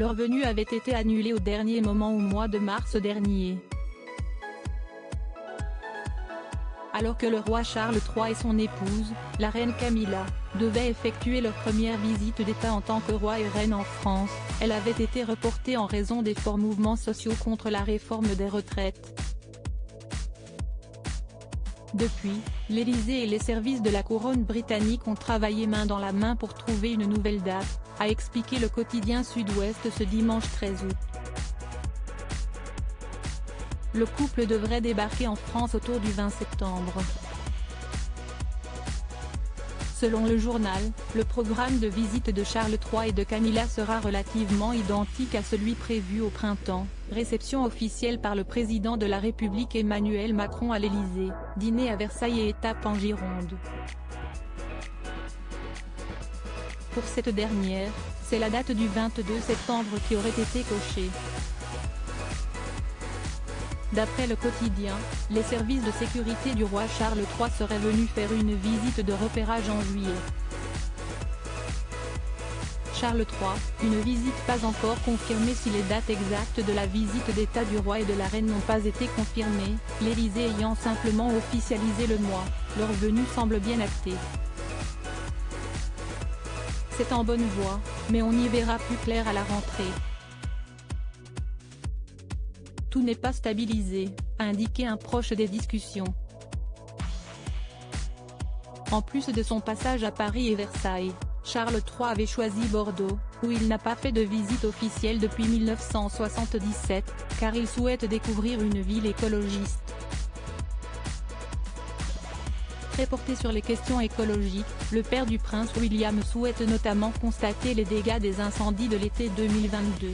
Leur venue avait été annulée au dernier moment au mois de mars dernier. Alors que le roi Charles III et son épouse, la reine Camilla, devaient effectuer leur première visite d'État en tant que roi et reine en France, elle avait été reportée en raison des forts mouvements sociaux contre la réforme des retraites. Depuis, l'Élysée et les services de la couronne britannique ont travaillé main dans la main pour trouver une nouvelle date, a expliqué le quotidien Sud-Ouest ce dimanche 13 août. Le couple devrait débarquer en France autour du 20 septembre. Selon le journal, le programme de visite de Charles III et de Camilla sera relativement identique à celui prévu au printemps, réception officielle par le président de la République Emmanuel Macron à l'Élysée, dîner à Versailles et étape en Gironde. Pour cette dernière, c'est la date du 22 septembre qui aurait été cochée. D'après le quotidien, les services de sécurité du roi Charles III seraient venus faire une visite de repérage en juillet. Charles III, une visite pas encore confirmée si les dates exactes de la visite d'État du roi et de la reine n'ont pas été confirmées, l'Élysée ayant simplement officialisé le mois, leur venue semble bien actée. C'est en bonne voie, mais on y verra plus clair à la rentrée. Tout n'est pas stabilisé, a indiqué un proche des discussions. En plus de son passage à Paris et Versailles, Charles III avait choisi Bordeaux, où il n'a pas fait de visite officielle depuis 1977, car il souhaite découvrir une ville écologiste. Très porté sur les questions écologiques, le père du prince William souhaite notamment constater les dégâts des incendies de l'été 2022.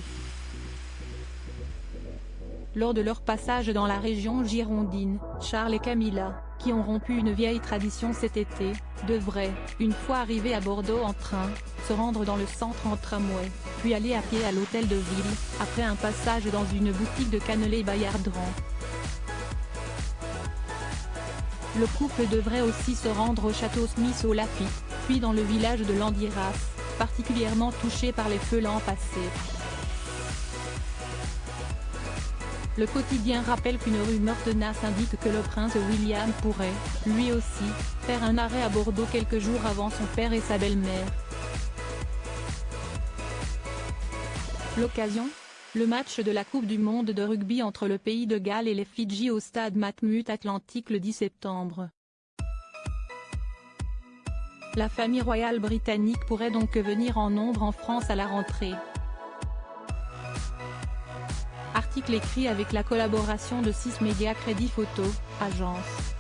Lors de leur passage dans la région girondine, Charles et Camilla, qui ont rompu une vieille tradition cet été, devraient, une fois arrivés à Bordeaux en train, se rendre dans le centre en tramway, puis aller à pied à l'hôtel de ville, après un passage dans une boutique de cannelés-Bayardran. Le couple devrait aussi se rendre au château Smith au Lafitte, puis dans le village de Landiras, particulièrement touché par les feux l'an passé. Le quotidien rappelle qu'une rumeur tenace indique que le prince William pourrait, lui aussi, faire un arrêt à Bordeaux quelques jours avant son père et sa belle-mère. L'occasion ? Le match de la Coupe du monde de rugby entre le pays de Galles et les Fidji au stade Matmut Atlantique le 10 septembre. La famille royale britannique pourrait donc venir en nombre en France à la rentrée. Article écrit avec la collaboration de 6 médias Crédit Photo, agence.